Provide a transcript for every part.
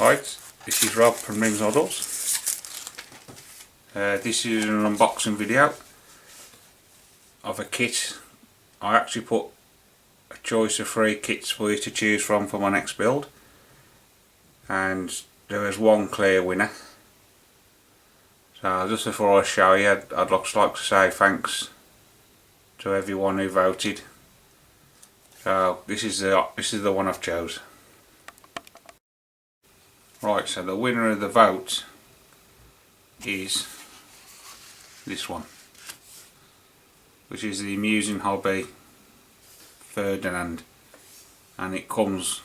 Right, this is Rob from Rims Models. This is an unboxing video of a kit. I actually put a choice of 3 kits for you to choose from for my next build, and there is one clear winner. So just before I show you, I'd like to say thanks to everyone who voted. So this is the one I've chose. Right, so the winner of the vote is this one, which is the Amusing Hobby Ferdinand, and it comes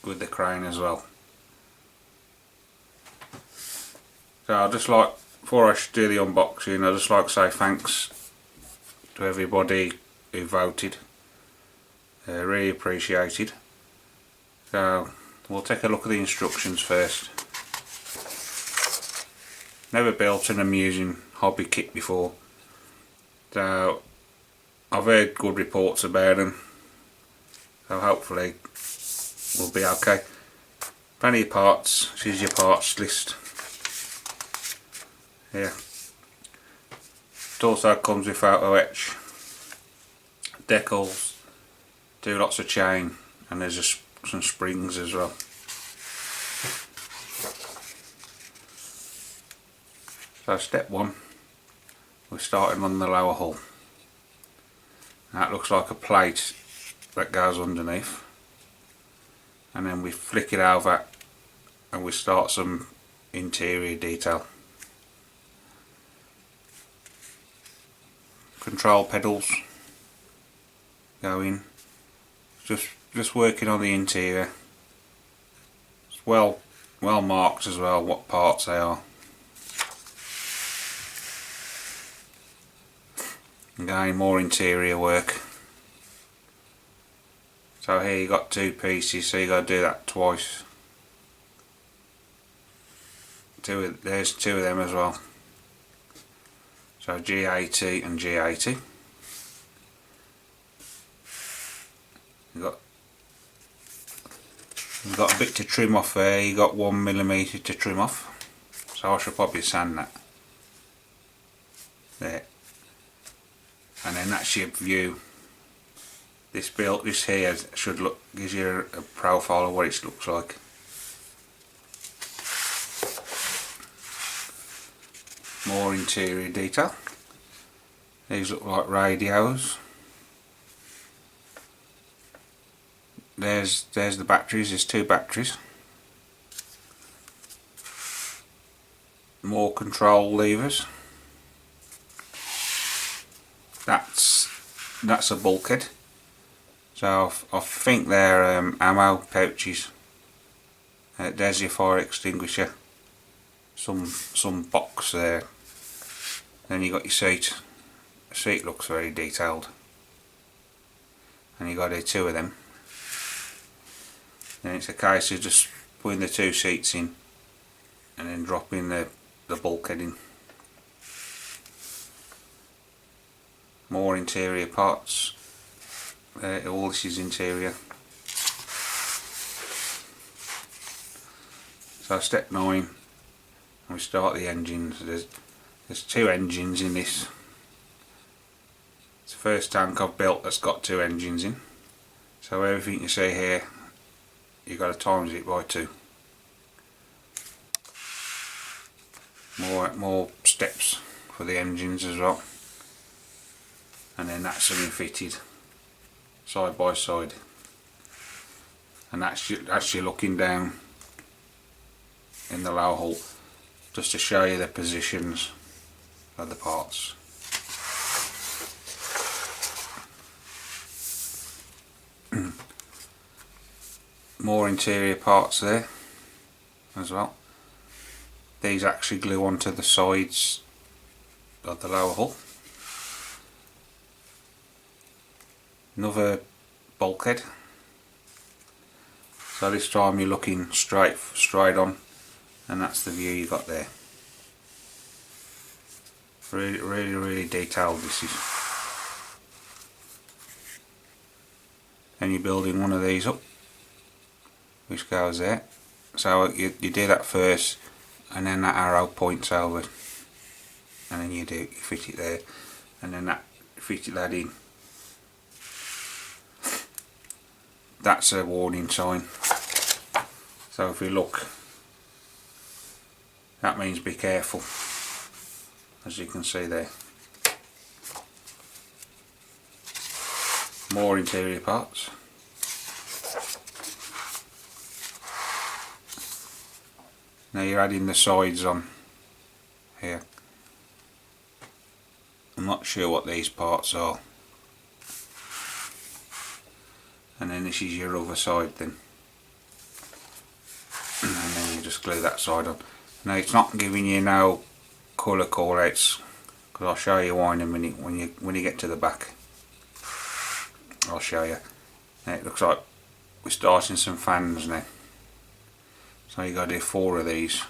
with the crane as well. So I'd just like, before I do the unboxing, I'd just like to say thanks to everybody who voted. Really appreciated. So we'll take a look at the instructions first. Never built an Amusing Hobby kit before, so I've heard good reports about them, so hopefully we'll be okay. Plenty of parts. This is your parts list here. It also comes with photo etch, decals, do lots of chain, and there's some springs as well. So step 1, we're starting on the lower hull. That looks like a plate that goes underneath, and then we flick it over and we start some interior detail. Control pedals go in. Just working on the interior. It's well marked as well what parts they are. Again, more interior work. So here you got 2 pieces, so you got to do that twice. There's 2 of them as well. So G80 and G80. You've got a bit to trim off there. You got 1mm to trim off, so I should probably sand that there. And then that's your view. This here gives you a profile of what it looks like. More interior detail. These look like radios. There's the batteries. There's 2 batteries. More control levers. That's a bulkhead. So I think they're ammo pouches. There's your fire extinguisher. Some box there. Then you got your seat. The seat looks very detailed. And you got 2 of them. Then it's a case of just putting the 2 seats in and then dropping the bulkhead in. More interior parts. All this is interior. So step 9, we start the engines. There's 2 engines in this. It's the first tank I've built that's got 2 engines in. So everything you see here, you've got to times it by 2. More steps for the engines as well. And then that's something fitted side by side. And that's you looking down in the lower hull, just to show you the positions of the parts. More interior parts there as well. These actually glue onto the sides of the lower hull. Another bulkhead. So this time you're looking straight on, and that's the view you got there. Really detailed this is. Then you're building one of these up, which goes there. So you do that first, and then that arrow points over, and then you fit it there, and then fit that in. That's a warning sign. So if you look, that means be careful, as you can see there. More interior parts. Now you're adding the sides on here. I'm not sure what these parts are. And then this is your other side then. And then you just glue that side on. Now it's not giving you no colour call-outs, because I'll show you why in a minute when you get to the back. I'll show you. Now it looks like we're starting some fans now. So you got to do 4 of these.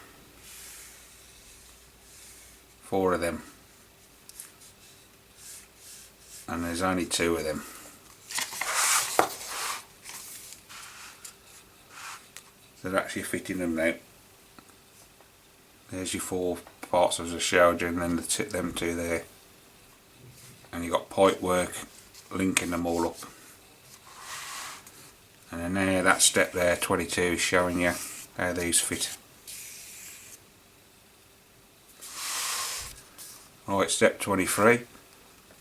4 of them. And there's only 2 of them. So they're actually fitting them now. There's your 4 parts as I showed you, and then them 2 there. And you've got pipe work linking them all up. And then there, that step there, 22, is showing you how these fit. Right, step 23,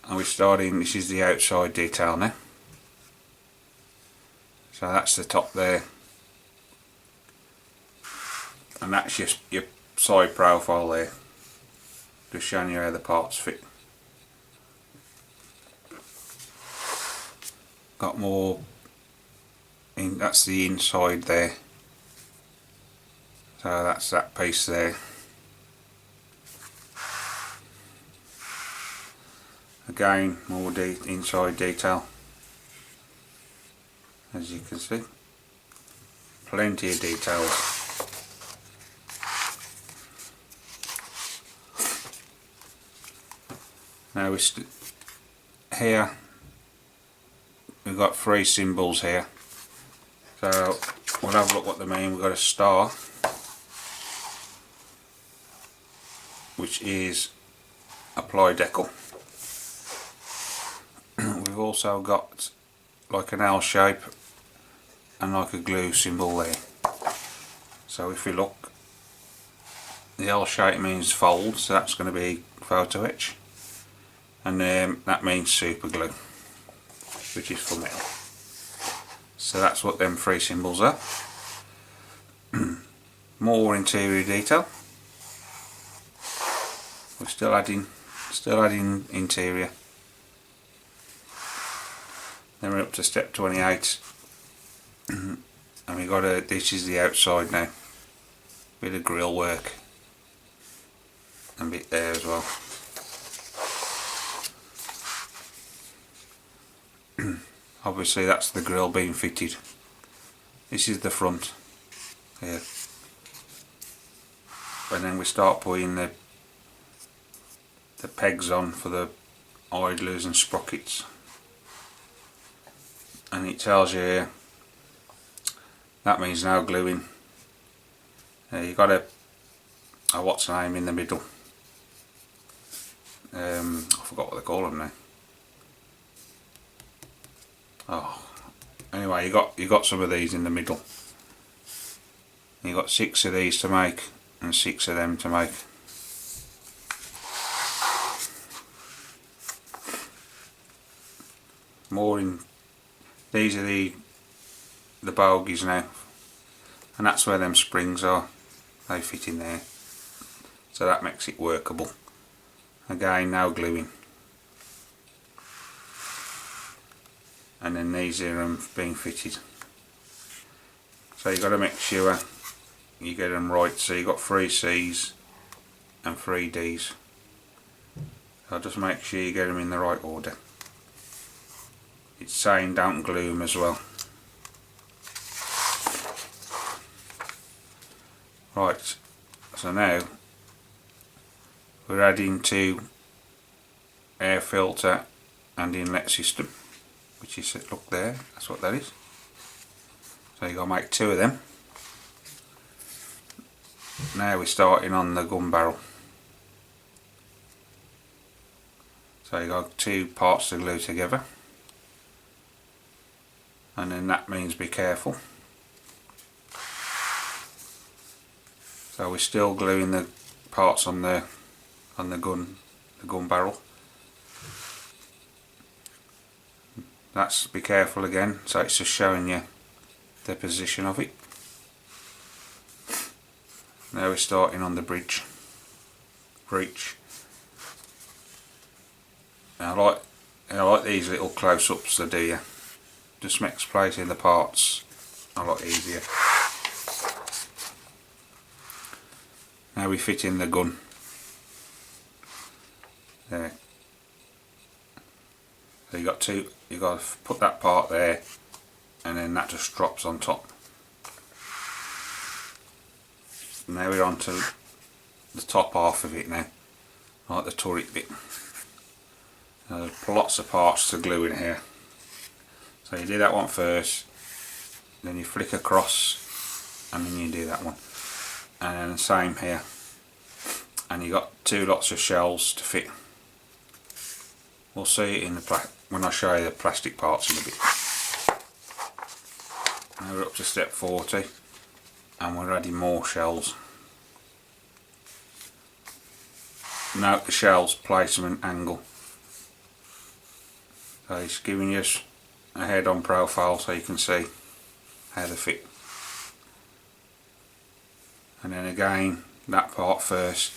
and we're starting, this is the outside detail now. So that's the top there, and that's your side profile there, just showing you how the parts fit. Got more in, that's the inside there, so that's that piece there. Again, more inside detail, as you can see, plenty of details. Now here we've got 3 symbols here, so we'll have a look what they mean. We've got a star, which is apply decal. We've also got like an L shape and like a glue symbol there. So if you look, the L shape means fold, so that's going to be photo etch, and that means super glue, which is for metal. So that's what them 3 symbols are. More interior detail. We're still adding interior. Then we're up to step 28, and we got this is the outside now. Bit of grill work and bit there as well. Obviously that's the grill being fitted. This is the front here, and then we start putting the pegs on for the idlers and sprockets. And it tells you here, that means now gluing. You've got a what's the name in the middle. I forgot what they call them now. Oh, anyway, you got some of these in the middle. You got 6 of these to make and 6 of them to make. More in. These are the bogies now, and that's where them springs are. They fit in there, so that makes it workable. Again, now gluing, and then these are being fitted. So you've got to make sure you get them right. So you've got 3 C's and 3 D's. So just make sure you get them in the right order. It's saying don't glue them as well. Right, so now we're adding to air filter and inlet system, which is, look there, that's what that is. So you've got to make 2 of them. now we're starting on the gun barrel. So you've got two parts to glue together, and then that means be careful. So we're still gluing the parts on the gun barrel. That's be careful again, so it's just showing you the position of it. Now we're starting on the breech. Now I like these little close-ups, they do you. Just makes placing the parts a lot easier. Now we fit in the gun. There. So you got to put that part there, and then that just drops on top. Now we're on to the top half of it now, like the turret bit. Now there's lots of parts to glue in here. So you do that one first, then you flick across, and then you do that one. And then the same here. And you got two lots of shells to fit. We'll see it in the when I show you the plastic parts in a bit. Now we're up to step 40, and we're adding more shells. Note the shells placement angle. So it's giving you a head-on profile so you can see how they fit. And then again, that part first,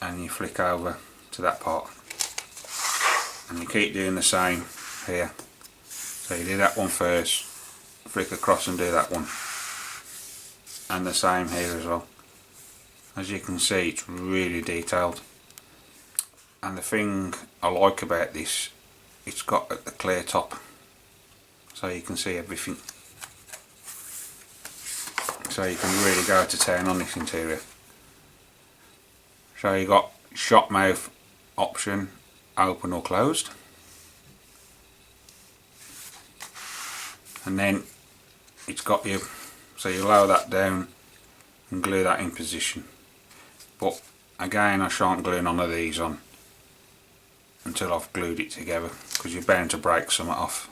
and you flick over to that part. And you keep doing the same here. So you do that one first, flick across and do that one. And the same here as well. As you can see, it's really detailed. And the thing I like about this, it's got the clear top, so you can see everything. So you can really go to town on this interior. So you got shot mouth option, open or closed. And then it's got you, so you lower that down and glue that in position. But again, I shan't glue none of these on until I've glued it together, because you're bound to break some off.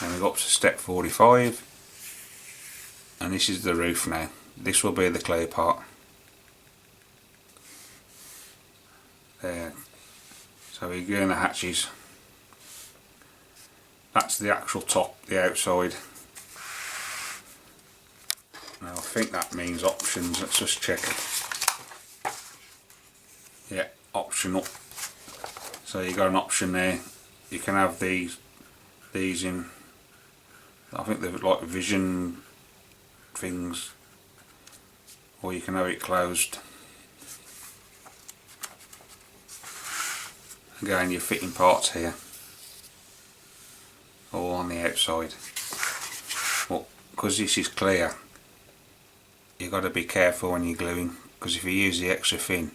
And we go up to step 45, and this is the roof now. This will be the clear part. There. So we're doing the hatches. That's the actual top, the outside. Now I think that means options. Let's just check it. Yeah, optional. So you got an option there. You can have these in. I think they're like vision things, or you can have it closed. Again, you're fitting parts here, all on the outside. But because this is clear, you've got to be careful when you're gluing, because if you use the extra thin,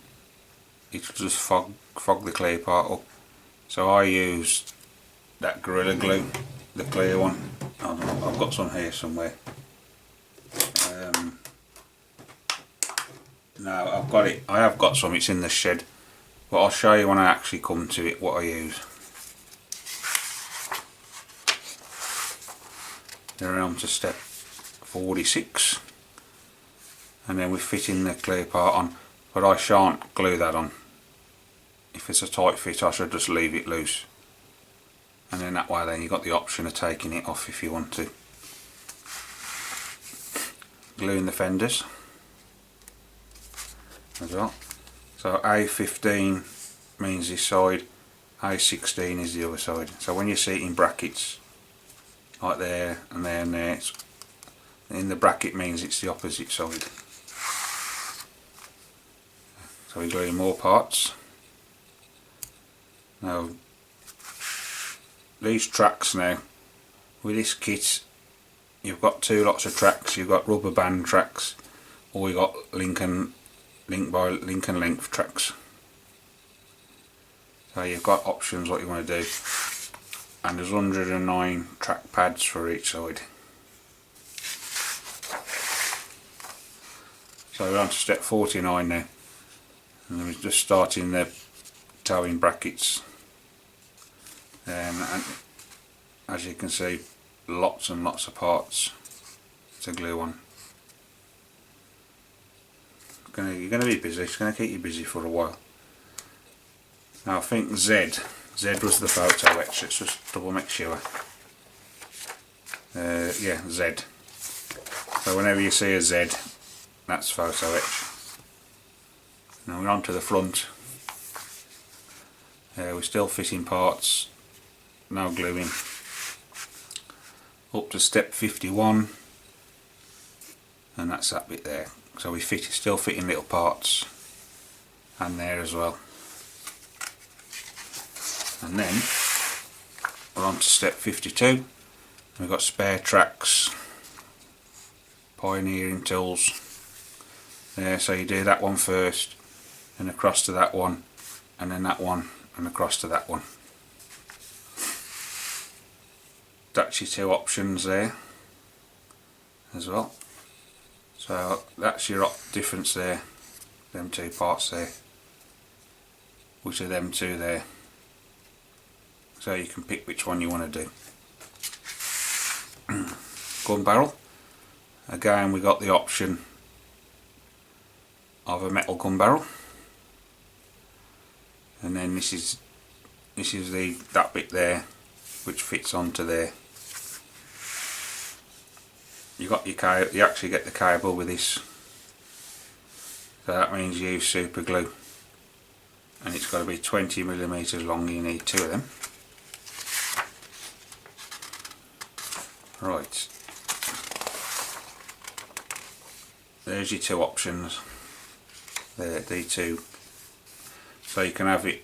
it'll just fog the clear part up. So I use that Gorilla Glue, the clear one. I don't know, I've got some here somewhere. No, I've got it. I have got some. It's in the shed, but I'll show you when I actually come to it what I use. Then we're on to step 46, and then we're fitting the clear part on, but I shan't glue that on. If it's a tight fit, I should just leave it loose, and then that way then you've got the option of taking it off if you want to. Gluing the fenders as well. So A15 means this side, A16 is the other side. So when you see it in brackets, like there and there and there, it's, in the bracket means it's the opposite side. So we're gluing more parts. Now these tracks now, with this kit you've got two lots of tracks. You've got rubber band tracks, or you've got link and length tracks. So you've got options what you want to do, and there's 109 track pads for each side. So we're on to step 49 now, and we're just starting the towing brackets, and as you can see, lots and lots of parts to glue on. You're going to be busy, it's going to keep you busy for a while. Now I think Z was the photo etch, let's just double make sure. Yeah, Z. So whenever you see a Z, that's photo etch. Now we're on to the front. We're still fitting parts, no gluing. Up to step 51, and that's that bit there. So we still fitting little parts, and there as well. And then we're on to step 52. We've got spare tracks, pioneering tools. There, so you do that one first, and across to that one, and then that one, and across to that one. That's your two options there as well. So that's your difference there, them two parts there, which are them two there. So you can pick which one you want to do. Gun barrel. Again, we got the option of a metal gun barrel, and then this is that bit there, which fits onto there. You actually get the cable with this, so that means you use super glue, and it's got to be 20mm long. You need two of them. Right, there's your two options there, D2. So you can have it,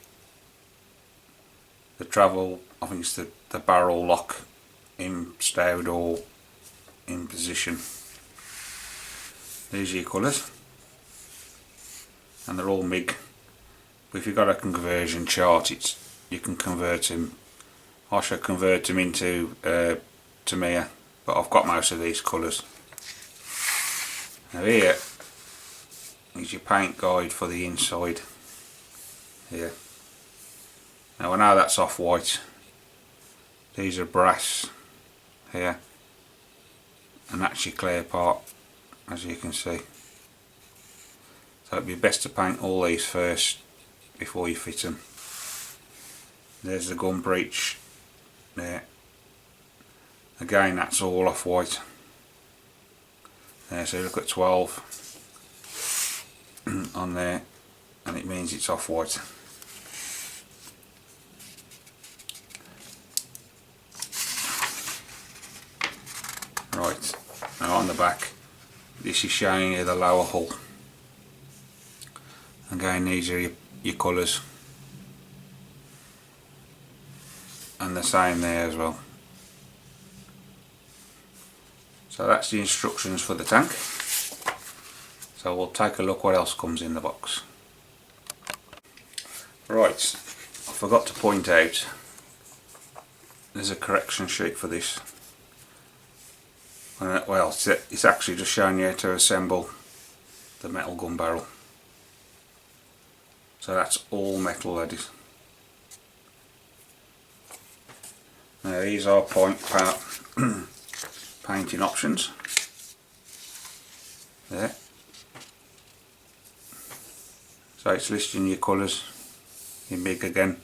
the travel, I think it's the barrel lock in stowed or in position. These are your colours, and they're all MIG, but if you've got a conversion chart, you can convert them. I shall convert them into Tamiya, but I've got most of these colours. Now here is your paint guide for the inside here. Now I know that's off white, these are brass here, and that's your clear part, as you can see. So it'd be best to paint all these first before you fit them. There's the gun breech there. Again, that's all off white. There, so look at 12 on there, and it means it's off white. Right, now on the back, this is showing you the lower hull. Again, these are your colours, and the same there as well. So that's the instructions for the tank. So we'll take a look what else comes in the box. Right, I forgot to point out, there's a correction sheet for this. Well, it's actually just showing you how to assemble the metal gun barrel. So that's all metal, that is. Now these are painting options there. So it's listing your colours in MIG again.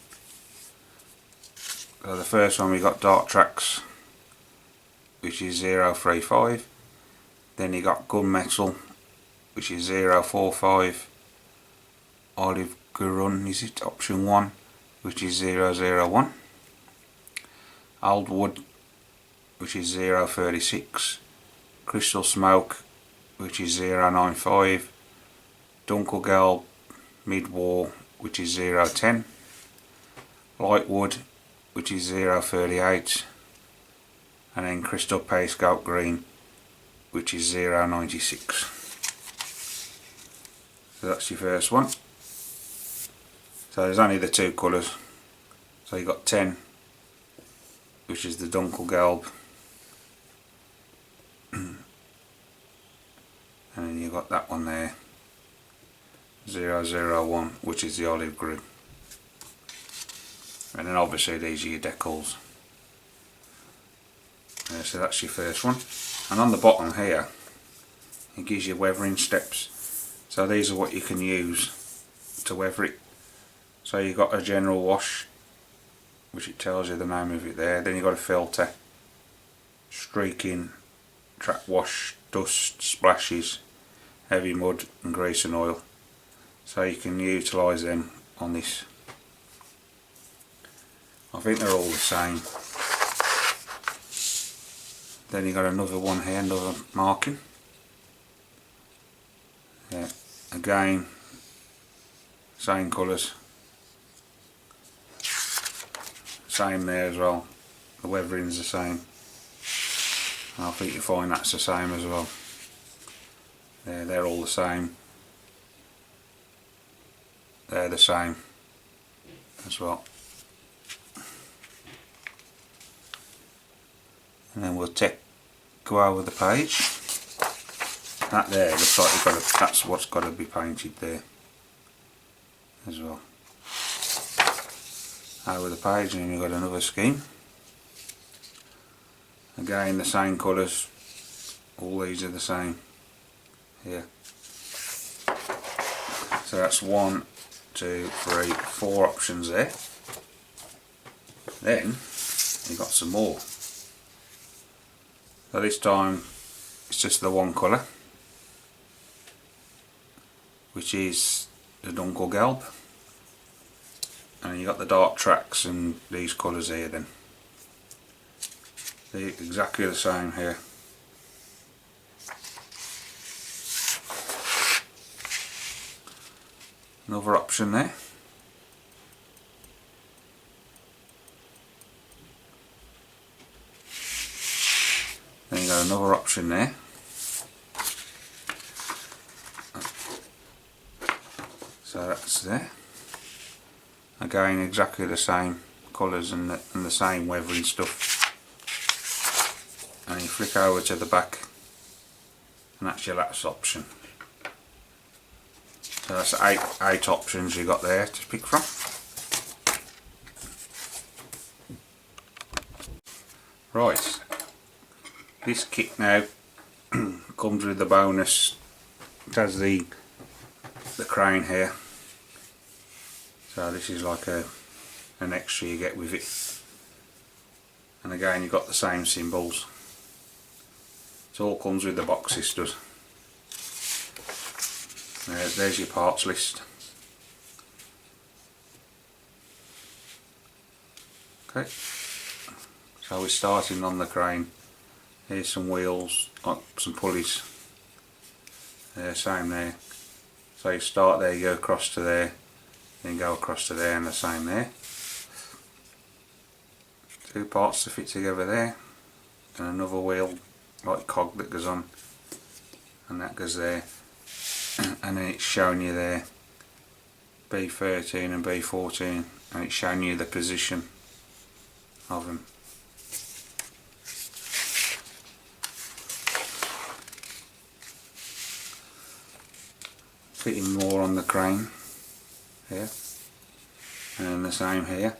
So the first one we got dark tracks, which is 035. Then you got gunmetal, which is 045. Olive Gurun, is it option 1, which is 001. Old wood, which is 036. Crystal smoke, which is 095. Dunkelgelb mid-war, which is 010. Light wood, which is 038. And then crystal paste goat green, which is 096. So that's your first one. So there's only the two colours. So you got 10, which is the Dunkelgelb, and then you've got that one there, 001, which is the olive green. And then obviously these are your decals. So that's your first one. And on the bottom here, it gives you weathering steps. So these are what you can use to weather it. So you've got a general wash, which it tells you the name of it there. Then you've got a filter, streaking, track wash, dust, splashes, heavy mud and grease and oil. So you can utilise them on this. I think they're all the same. Then you got another one here, another marking. Yeah, again, same colours. Same there as well. The weathering's the same. And I think you find that's the same as well. Yeah, they're all the same. They're the same as well. And then we'll go over the page. That there looks like you've got to, that's what's got to be painted there as well. Over the page, and then you've got another scheme. Again the same colours, all these are the same here. So that's 1, 2, 3, 4 options there. Then you've got some more. So this time it's just the one colour, which is the Dunkelgelb, and you got the dark tracks and these colours here. Then they're exactly the same here. Another option there. Then you got another option there. So that's there. Again, exactly the same colours and the same weathering stuff. And you flick over to the back, and that's your last option. So that's eight options you got there to pick from. Right, this kit now comes with the bonus. It has the crane here, so this is like an extra you get with it. And again, you've got the same symbols. It all comes with the box, this does. There's your parts list. Okay, so we're starting on the crane. Here's some wheels, some pulleys. Same there. So you start there, you go across to there, then go across to there, and the same there. 2 parts to fit together there, and another wheel like cog that goes on, and that goes there. And then it's showing you there B13 and B14, and it's showing you the position of them. Fitting more on the crane here, and then the same here.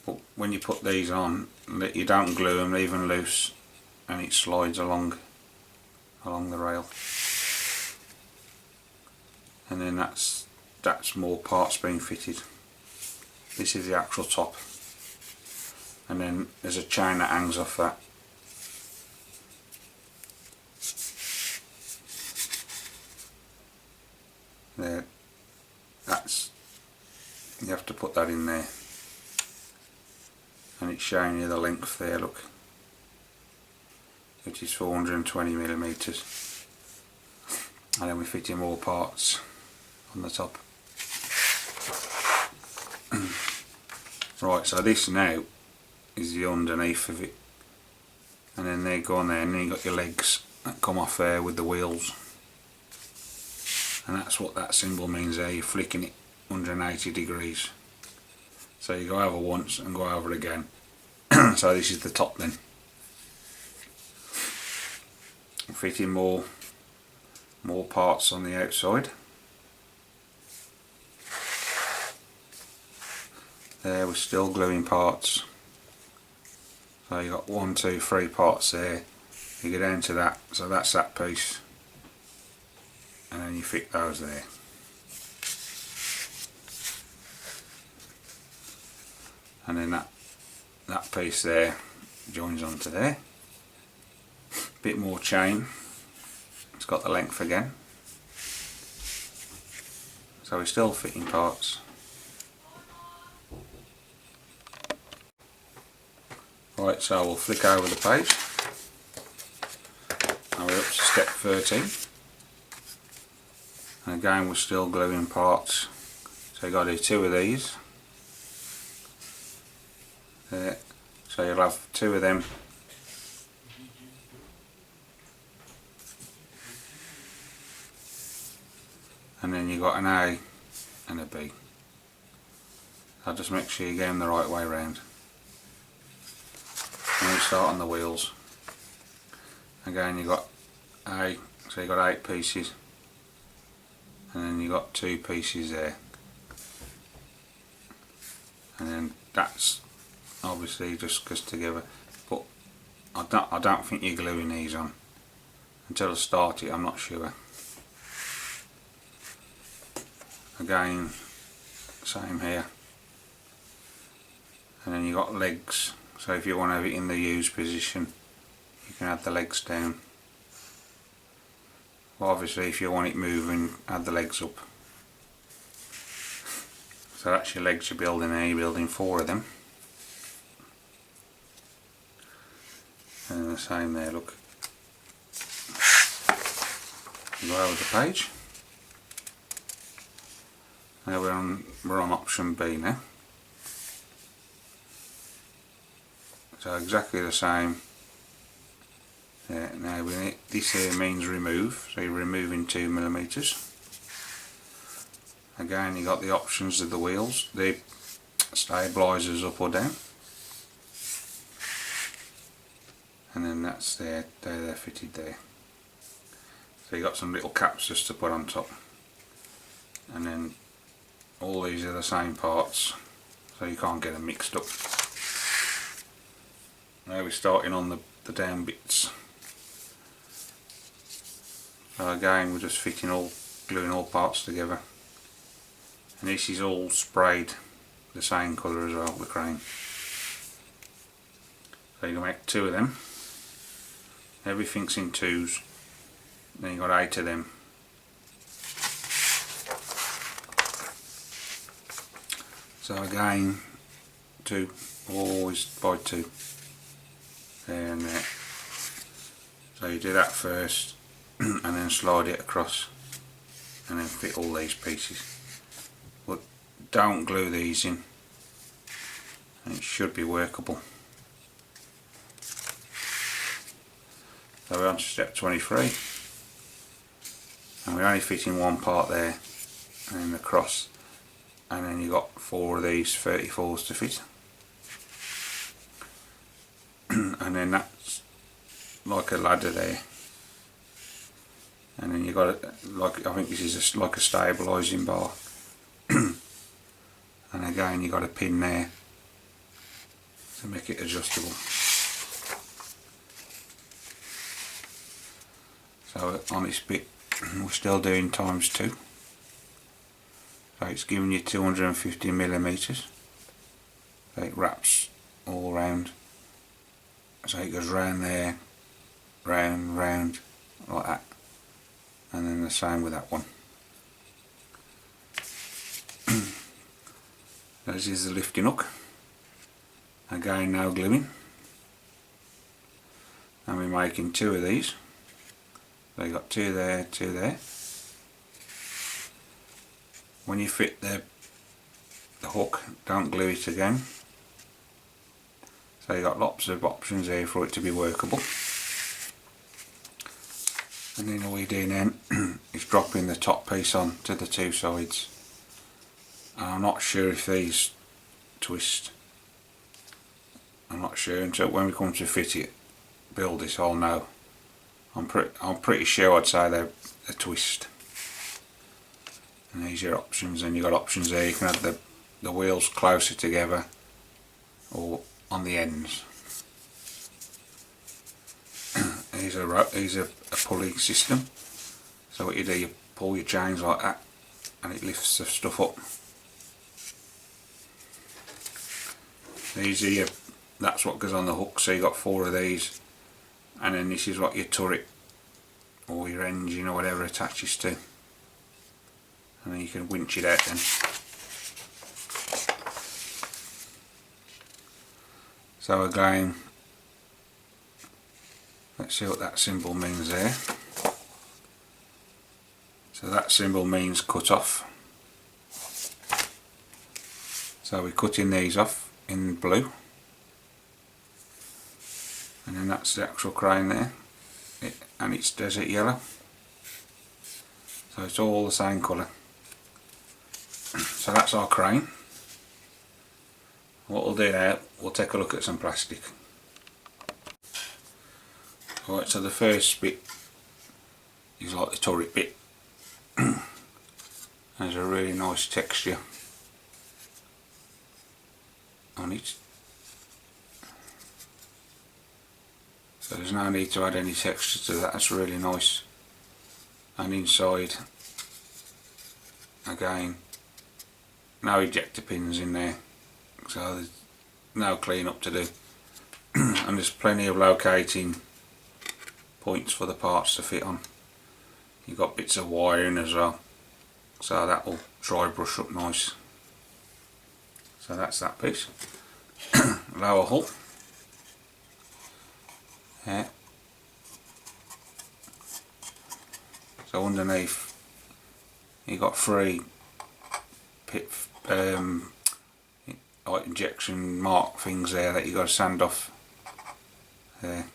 But when you put these on, you don't glue them, leave them loose, and it slides along the rail. And then that's more parts being fitted. This is the actual top, and then there's a chain that hangs off that. There, you have to put that in there, and it's showing you the length there, look, which is 420mm, and then we fit in more parts on the top. Right, so this now is the underneath of it, and then they go on there, and then you got your legs that come off there with the wheels, and that's what that symbol means there. You're flicking it 180 degrees, so you go over once and go over again. So this is the top then. Fitting more more parts on the outside. There we're still gluing parts. So you've got 1, 2, 3 parts there. You go down to that, so that's that piece, and then you fit those there. And then that piece there joins onto there. Bit more chain. It's got the length again. So we're still fitting parts. Right, so we'll flick over the page. Now we're up to step 13. And again we're still gluing parts. So you've got to do 2 of these. There. So you'll have 2 of them. And then you've got an A and a B. So just make sure you get them the right way round. And we start on the wheels. Again you've got A, so you've got 8 pieces. And then you've got 2 pieces there. And then that's obviously just goes together. But I don't think you're gluing these on. Until I start it, I'm not sure. Again, same here. And then you've got legs. So if you want to have it in the use position, you can add the legs down. Well, obviously if you want it moving, add the legs up. So that's your legs you're building there, you're building 4 of them. And the same there, look. Go over the page. Now we're on option B now. So exactly the same. Now this here means remove, so you're removing 2mm. Again you got the options of the wheels, the stabilisers up or down. And then that's they're fitted there. So you got some little caps just to put on top. And then all these are the same parts, so you can't get them mixed up. Now we're starting on the down bits. So again we're just gluing all parts together. And this is all sprayed the same colour as well, the crane. So you're going to make 2 of them. Everything's in 2s. Then you've got 8 of them. So again, 2, always by 2. There and there. So you do that first and then slide it across and then fit all these pieces. But don't glue these in, and it should be workable. So we're on to step 23, and we're only fitting 1 part there and then across, and then you've got 4 of these 34s to fit. And then that's like a ladder there, and then you've got it like, I think this is just like a stabilising bar. And again you've got a pin there to make it adjustable. So on this bit we're still doing ×2, so it's giving you 250mm. So it wraps all round, so it goes round there, round, round, like that, and then the same with that one. This is the lifting hook. Again no gluing, and we're making 2 of these. So you've got 2 there, 2 there. When you fit the hook, don't glue it again. So you've got lots of options there for it to be workable. And then all you're doing then is dropping the top piece on to the 2 sides. And I'm not sure if these twist. I'm not sure until when we come to fit it, build this, I'll know. I'm pretty sure I'd say they're a twist. And these are your options, and you've got options there. You can have the wheels closer together or on the ends. These are a pulley system. So what you do, you pull your chains like that and it lifts the stuff up. These are that's what goes on the hook, so you got 4 of these, and then this is what your turret or your engine or whatever attaches to, and then you can winch it out then. So again, let's see what that symbol means there. So that symbol means cut off. So we're cutting these off in blue, and then that's the actual crane there, and it's desert yellow, so it's all the same colour. So that's our crane. What we'll do now, we'll take a look at some plastic. Right, so the first bit is like the turret bit. There's a really nice texture on it, so there's no need to add any texture to that. That's really nice. And inside, again, no ejector pins in there, so there's no clean up to do. And there's plenty of locating points for the parts to fit on. You've got bits of wiring as well, so that will dry brush up nice. So that's that piece. Lower hull. Yeah. So underneath you got 3 like injection mark things there that you got to sand off there.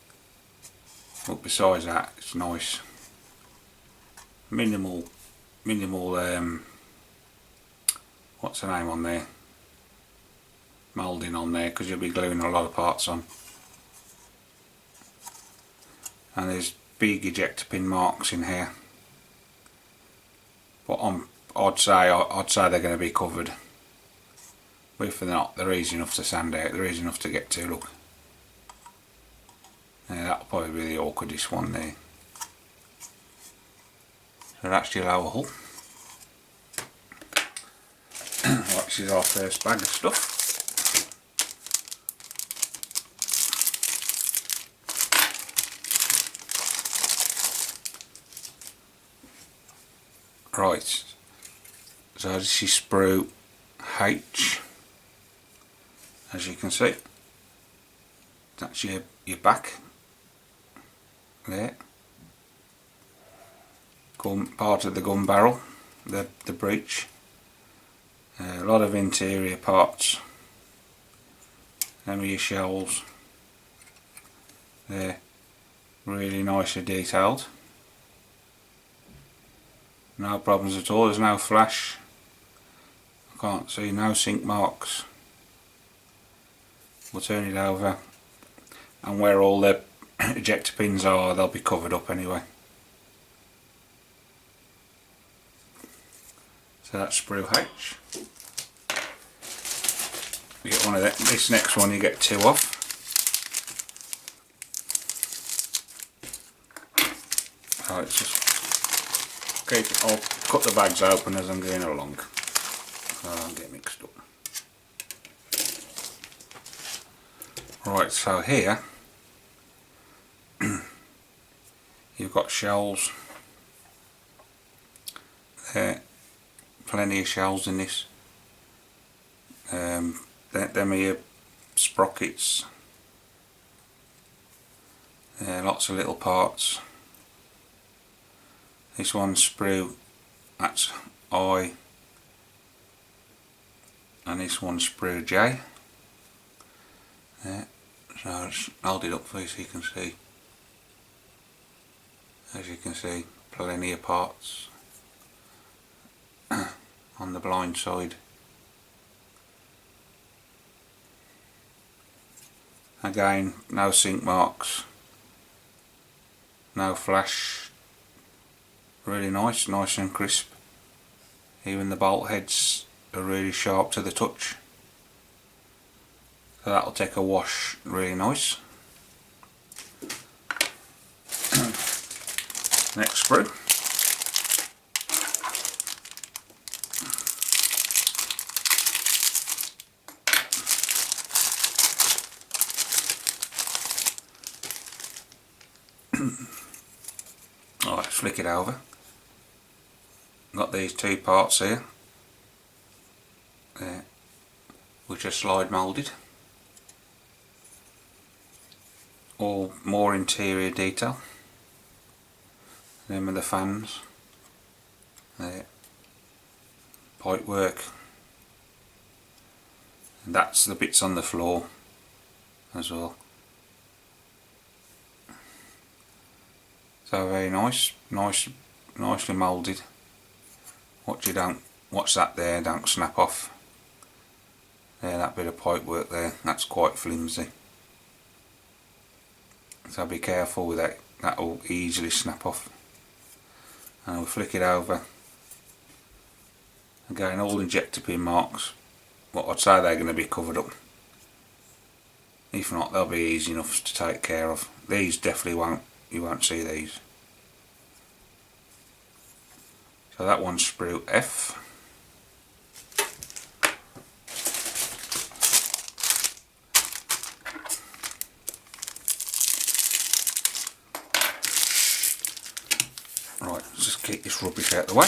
But besides that, it's nice. Minimal what's the name on there? Moulding on there, because you'll be gluing a lot of parts on. And there's big ejector pin marks in here, but I'd say they're going to be covered. But if they're not, they're easy enough to sand out. They're easy enough to get to. Look, yeah, that'll probably be the awkwardest one there. So that's your lower hull. Right, this is our first bag of stuff. Right, so this is sprue H, as you can see. That's your back there. Part of the gun barrel, the breech. A lot of interior parts. Them are your shells. They're really nicely detailed. No problems at all, there's no flash. I can't see, no sink marks. We'll turn it over, and where all the ejector pins are, they'll be covered up anyway. So that's sprue H. You get one of them. This next one you get 2 off. So it's just I'll cut the bags open as I'm going along, so I don't get mixed up. Right, so here you've got shells there, plenty of shells in this. Them are your sprockets, lots of little parts. This one's sprue, that's I, and this one's sprue J. Yeah, so I'll just hold it up for you so you can see. As you can see, plenty of parts on the blind side. Again, no sink marks, no flash really nice and crisp. Even the bolt heads are really sharp to the touch. So that'll take a wash really nice. Next sprue. Alright, flick it over. Got these two parts here, which are slide moulded. All more interior detail. Them are the fans. There. Pipe work. And that's the bits on the floor as well. So very nice, nicely moulded. Watch that there, don't snap off. There, that bit of pipe work there, that's quite flimsy. So be careful with that, that will easily snap off. And we'll flick it over. Again, all injector pin marks, what I'd say they're going to be covered up. If not, they'll be easy enough to take care of. These definitely won't, you won't see these. So that one's sprue F. Right, let's just keep this rubbish out of the way.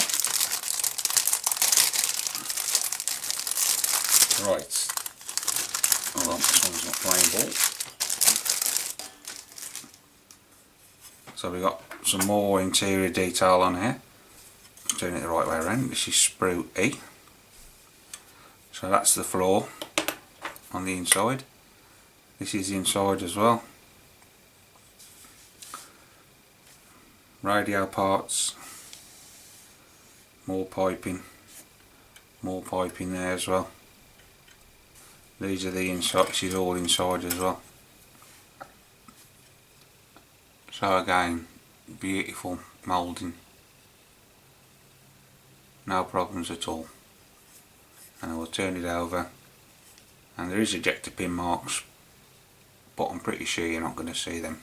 Right, hold on, this one's not playing ball. So we've got some more interior detail on here. Doing it the right way around. This is sprue E. So that's the floor on the inside. This is the inside as well. Radio parts. More piping there as well. These are the inside. This is all inside as well. So again, beautiful moulding. No problems at all. And I will turn it over, and there is ejector pin marks, but I'm pretty sure you're not going to see them.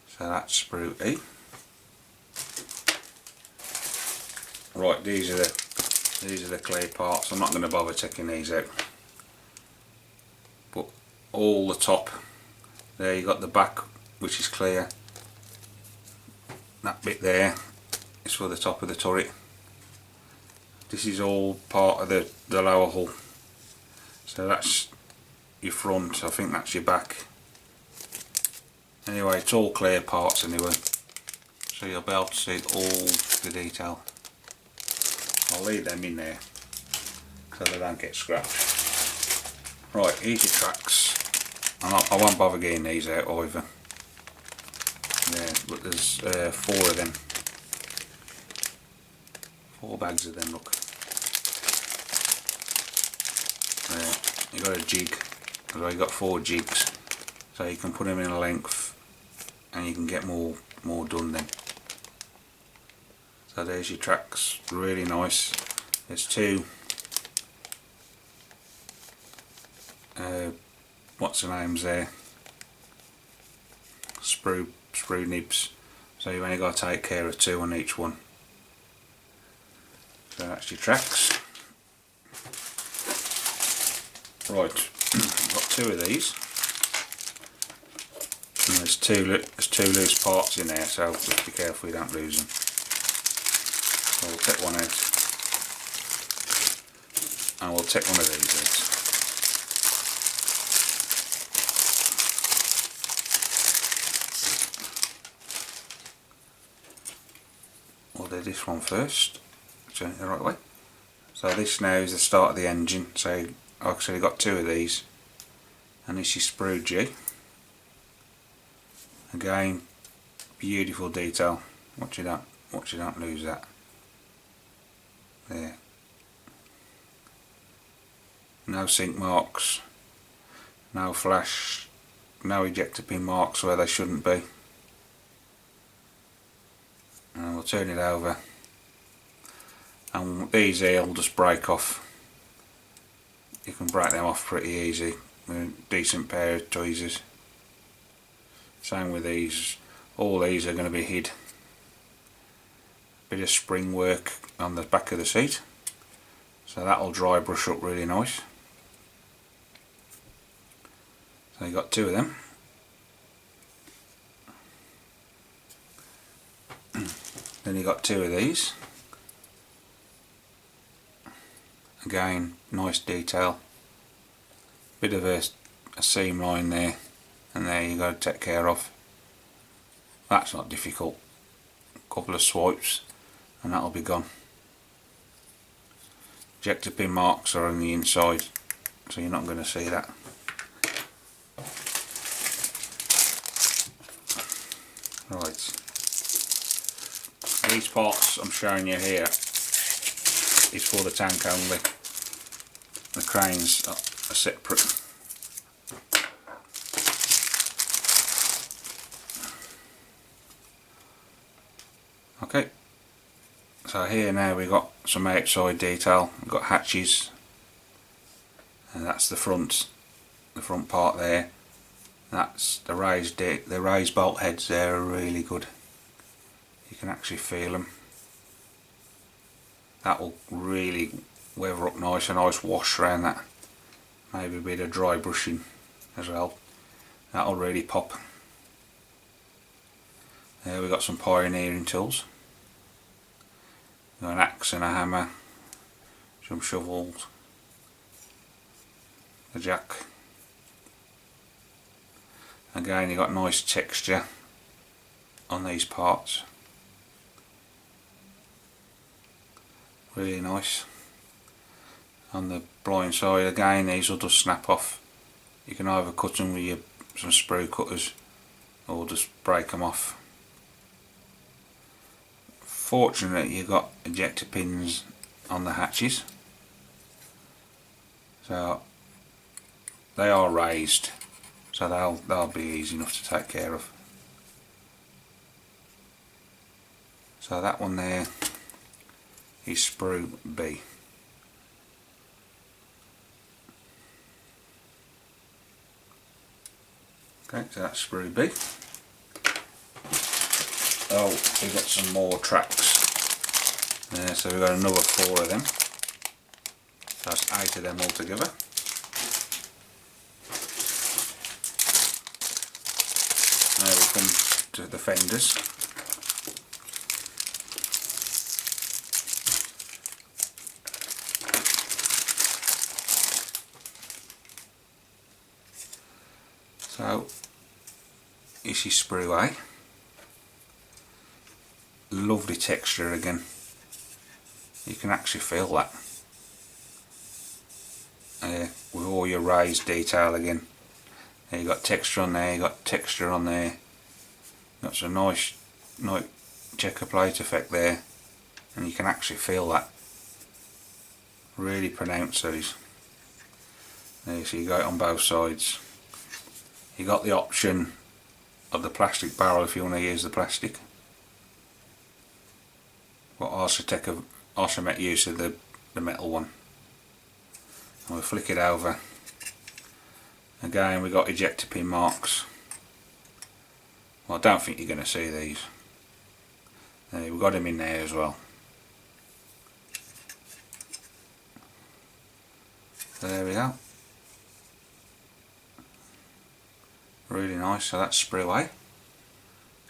So that's sprue E. Right, these are the clear parts. I'm not going to bother taking these out. But all the top there, you got the back, which is clear. That bit there is for the top of the turret. This is all part of the lower hull. So that's your front, I think that's your back. Anyway, it's all clear parts anyway, so you'll be able to see all the detail. I'll leave them in there so they don't get scratched. Right, here's your tracks. I won't bother getting these out either. Yeah, but there's 4 of them. 4 bags of them, look. There, you got a jig. So you got 4 jigs, so you can put them in a length, and you can get more done then. So there's your tracks, really nice. There's 2 what's the names there, sprue nibs, so you've only got to take care of 2 on each one. So that's your tracks. Right, I've got 2 of these, and there's two loose parts in there, so just be careful you don't lose them. So we'll take one out, and we'll take one of these out. We'll do this one first, turn it the right way. So this now is the start of the engine, so I've actually got 2 of these, and this is sprue G. Again, beautiful detail. Watch you don't lose that. There. No sink marks, no flash, no ejector pin marks where they shouldn't be. we'll turn it over, and these here will just break off. You can break them off pretty easy with a decent pair of tweezers. Same with these, all these are going to be hid. Bit of spring work on the back of the seat, so that'll dry brush up really nice. So you got two of them. Then you got two of these. Again, nice detail. Bit of a seam line there, and there you got to take care of. That's not difficult. A couple of swipes and that'll be gone. Ejector pin marks are on the inside, so you're not going to see that. Right, these parts I'm showing you here is for the tank only. The cranes are separate. Okay, so here now we've got some outside detail. We've got hatches, and that's the front part there. That's the raised bolt heads there are really good. You can actually feel them. That will really weather up nice, a nice wash around that. Maybe a bit of dry brushing as well. That'll really pop. There we've got some pioneering tools. We've got an axe and a hammer, some shovels, a jack. Again, you've got nice texture on these parts. Really nice. On the blind side, again, these will just snap off. You can either cut them with some sprue cutters or just break them off. Fortunately, you've got ejector pins on the hatches, so they are raised, so they'll be easy enough to take care of. So that one there is sprue B. Okay, so that's sprue B. Oh, we've got some more tracks there, so we've got another 4 of them. So that's 8 of them altogether. Now we come to the fenders. So this is sprue A. Lovely texture again. You can actually feel that with all your raised detail again. You got texture on there, you got texture on there. Got some nice checker plate effect there, and you can actually feel that. Really pronounced these. There, so you got it on both sides. You got the option of the plastic barrel if you want to use the plastic. But also make use of the metal one. And we'll flick it over. Again, we got ejector pin marks. Well, I don't think you're going to see these. We've got them in there as well. So there we go. Really nice. So that's sprue A.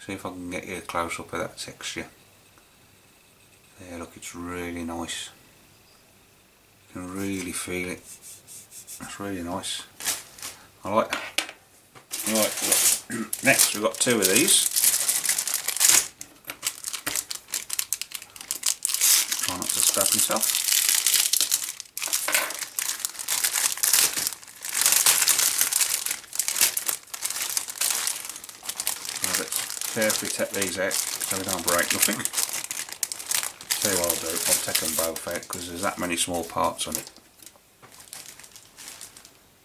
See if I can get you a close up of that texture. There, look, it's really nice. You can really feel it. That's really nice. I like that. Right, next we've got 2 of these. Try not to stab myself. So let's carefully take these out so we don't break nothing. Tell you what I'll do, I'll take them both out because there's that many small parts on it.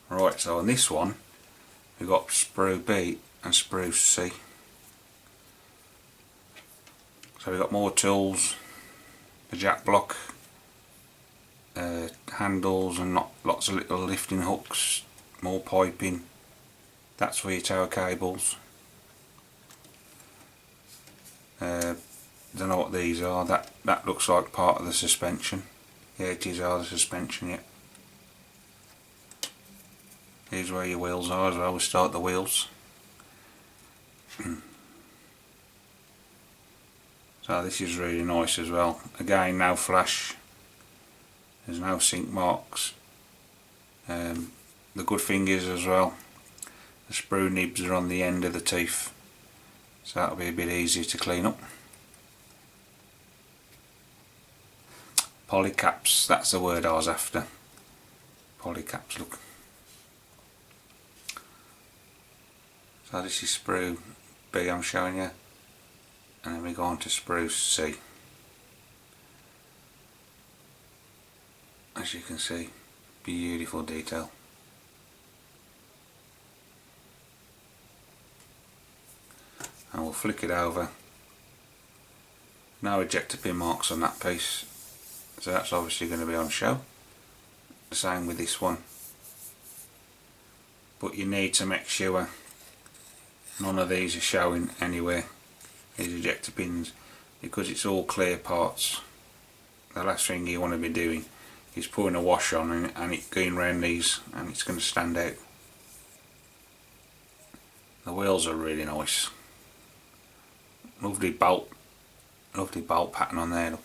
Right, so on this one we've got sprue B and sprue C. So we've got more tools, the jack block, handles and lots of little lifting hooks, more piping. That's for your tower cables. Don't know what these are. That looks like part of the suspension. Yeah, it is the suspension, yeah. Here's where your wheels are as well. We start the wheels. So this is really nice as well. Again, no flash. There's no sink marks. The good thing is as well, the sprue nibs are on the end of the teeth, so that'll be a bit easier to clean up. Polycaps, that's the word I was after. Polycaps, look. So this is sprue B I'm showing you, and then we go on to sprue C. As you can see, beautiful detail. And we'll flick it over. No ejector pin marks on that piece, so that's obviously going to be on show. The same with this one. But you need to make sure none of these are showing anywhere, these ejector pins, because it's all clear parts. The last thing you want to be doing is putting a wash on and it going around these, and it's going to stand out. The wheels are really nice. Lovely bolt pattern on there. I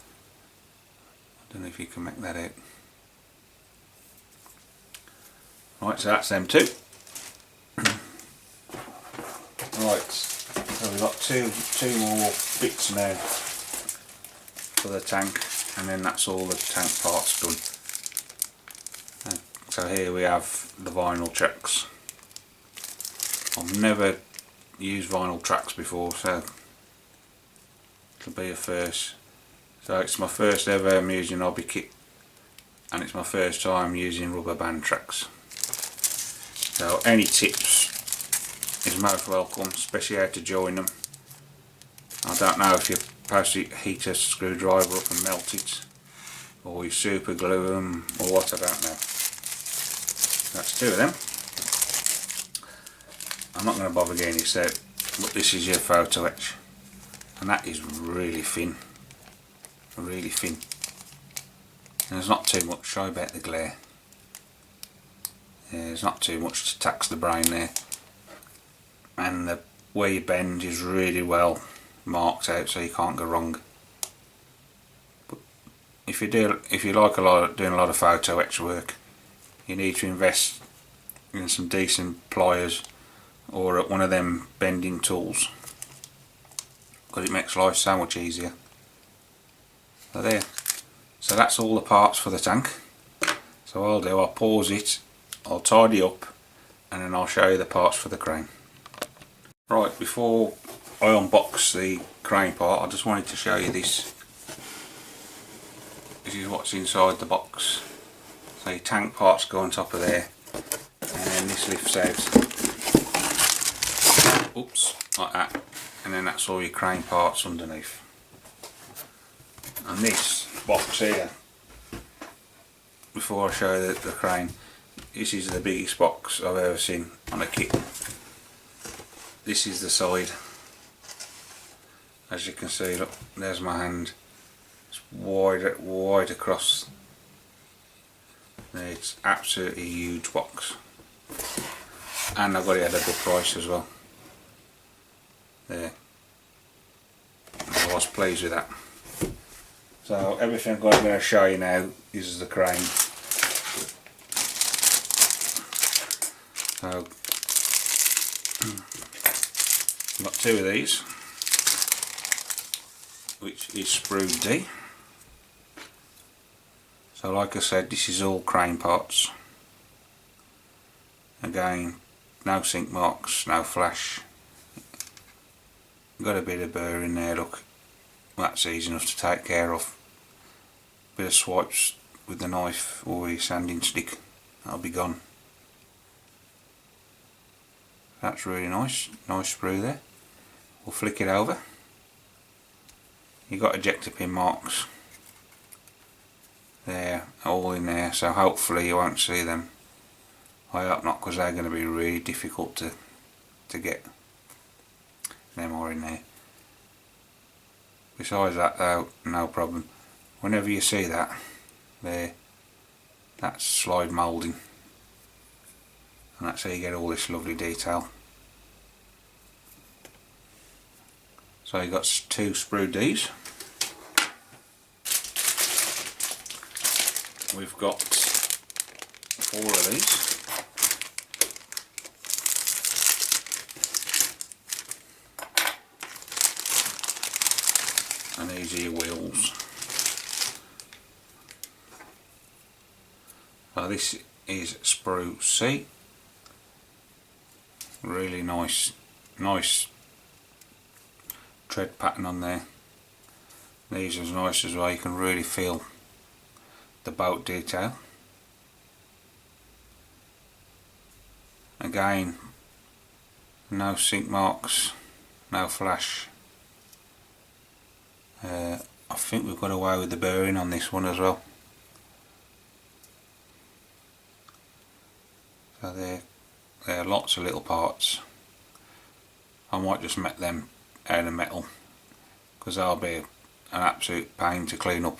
don't know if you can make that out. Right, so that's them two. Right, so we've got two more bits now for the tank, and then that's all the tank parts done. So here we have the vinyl tracks. I've never used vinyl tracks before, so it'll be a first. So it's my first ever using hobby kit, and it's my first time using rubber band tracks. So any tips is most welcome, especially how to join them. I don't know if you perhaps heat a screwdriver up and melt it, or you super glue them, or what, I don't know. That's two of them. I'm not going to bother getting this out, but this is your photo etch, and that is really thin, really thin. And there's not too much. Sorry about the glare. Yeah, there's not too much to tax the brain there, and the where you bend is really well marked out, so you can't go wrong. But if you like doing a lot of photo etch work, you need to invest in some decent pliers or one of them bending tools, because it makes life so much easier. So there. So that's all the parts for the tank. So I'll pause it, I'll tidy up, and then I'll show you the parts for the crane. Right, before I unbox the crane part, I just wanted to show you this. This is what's inside the box. So your tank parts go on top of there, and then this lifts out. Oops, like that. And then that's all your crane parts underneath. And this box here, before I show you the crane, this is the biggest box I've ever seen on a kit. This is the side. As you can see, look, there's my hand. It's wide across. It's absolutely a huge box, and I've got it at a good price as well. There, I was pleased with that. So everything I'm going to show you now is the crane. So I've got two of these, which is sprue D. So like I said, this is all crane parts. Again, no sink marks, no flash. Got a bit of burr in there, look. That's easy enough to take care of. Bit of swipes with the knife or your sanding stick, that'll be gone. That's really nice sprue there. We'll flick it over. You've got ejector pin marks there, all in there, so hopefully you won't see them. I hope not, because they're going to be really difficult to get. Them are in there. Besides that though, no problem. Whenever you see that there, that's slide moulding, and that's how you get all this lovely detail. So you've got 2 sprue Ds. We've got 4 of these. And these are your wheels. So this is sprue C. Really nice tread pattern on there. These are nice as well, you can really feel the bolt detail. Again, no sink marks, no flash. I think we've got away with the bearing on this one as well. So there are lots of little parts. I might just make them out of metal, because they'll be an absolute pain to clean up.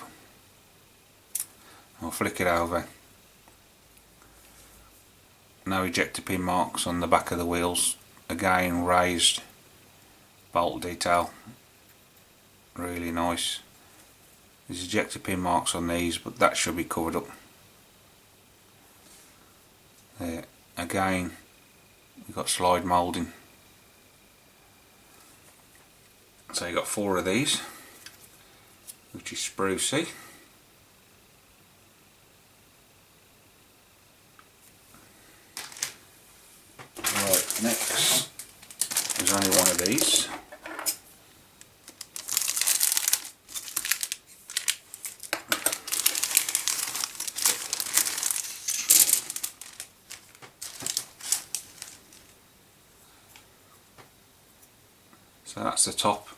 I'll flick it over. No ejector pin marks on the back of the wheels. Again, raised bolt detail. Really nice. There's ejector pin marks on these, but that should be covered up. There. Again, you've got slide moulding. So you've got 4 of these, which is sprue C. Right, next there's only one of these. So that's the top,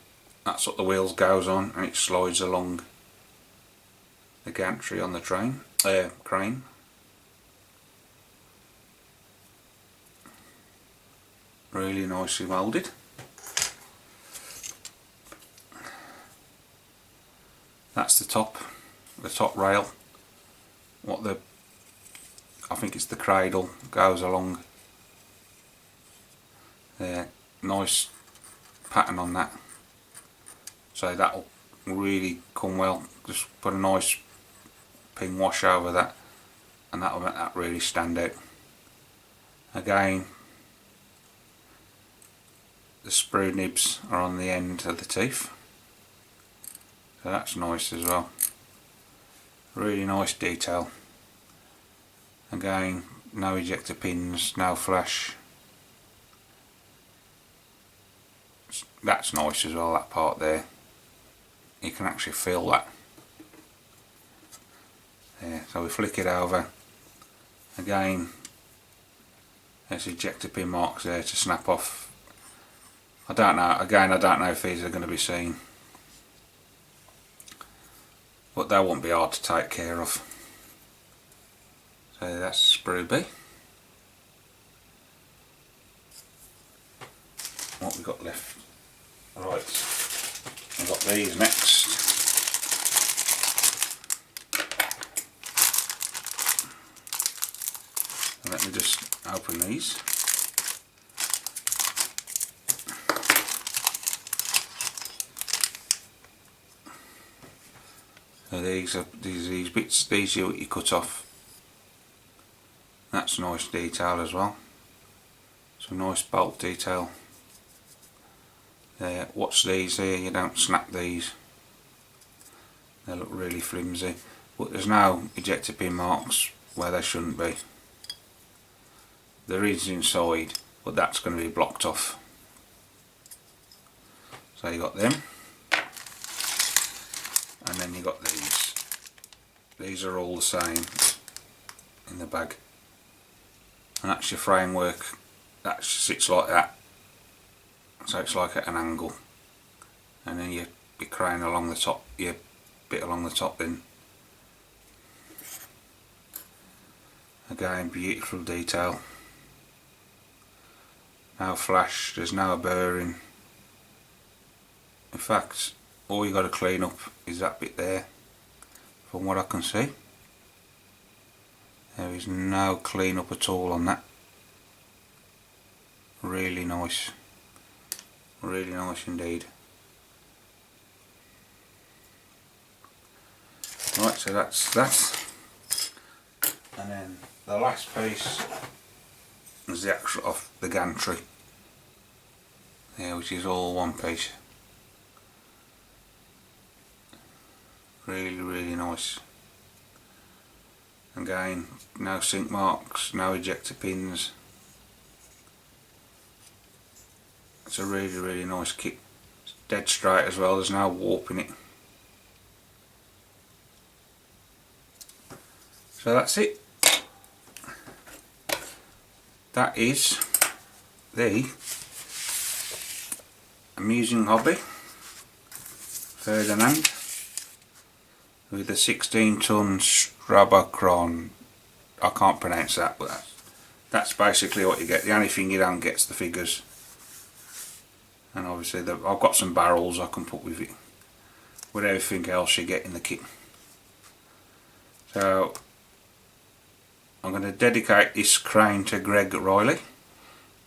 that's what the wheels goes on, and it slides along the gantry on the crane. Really nicely moulded. That's the top rail. I think it's the cradle goes along there. Nice pattern on that, so that'll really come well. Just put a nice pin wash over that, and that'll make that really stand out. Again, the sprue nibs are on the end of the teeth, so that's nice as well. Really nice detail. Again, no ejector pins, no flash. That's nice as well, that part there. You can actually feel that. There, so we flick it over. Again, there's ejector pin marks there to snap off. I don't know, again I don't know if these are going to be seen, but they won't be hard to take care of. So that's sprue B. What we got left? Right, I've got these next. Let me just open these. So these bits, these you cut off. That's nice detail as well. Some nice bolt detail. There, watch these here, you don't snap these. They look really flimsy. But there's no ejector pin marks where they shouldn't be. There is inside, but that's going to be blocked off. So you got them. And then you got these. These are all the same in the bag. And that's your framework. That sits like that. So it's like at an angle. And then your your crane along the top, your bit along the top then. Again, beautiful detail. No flash, there's no burring. In fact, all you got to clean up is that bit there, from what I can see. There is no clean up at all on that. Really nice indeed. Right, so that's that. And then the last piece is the actual of the gantry. Yeah, which is all one piece. Really nice. Again, no sink marks, no ejector pins. It's a really nice kit. It's dead straight as well, there's no warp in it. So that's it. That is the amusing hobby Ferdinand with the 16-ton Strabacron. I can't pronounce that, but that's basically what you get. The only thing you don't get is the figures. And obviously I've got some barrels I can put with it, with everything else you get in the kit. So I'm going to dedicate this crane to Greg Riley,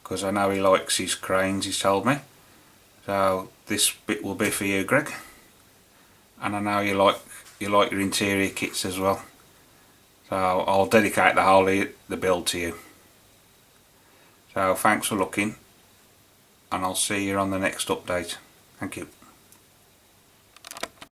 because I know he likes his cranes, he's told me. So this bit will be for you, Greg. And I know you like your interior kits as well. So I'll dedicate the whole of the build to you. So thanks for looking, and I'll see you on the next update. Thank you.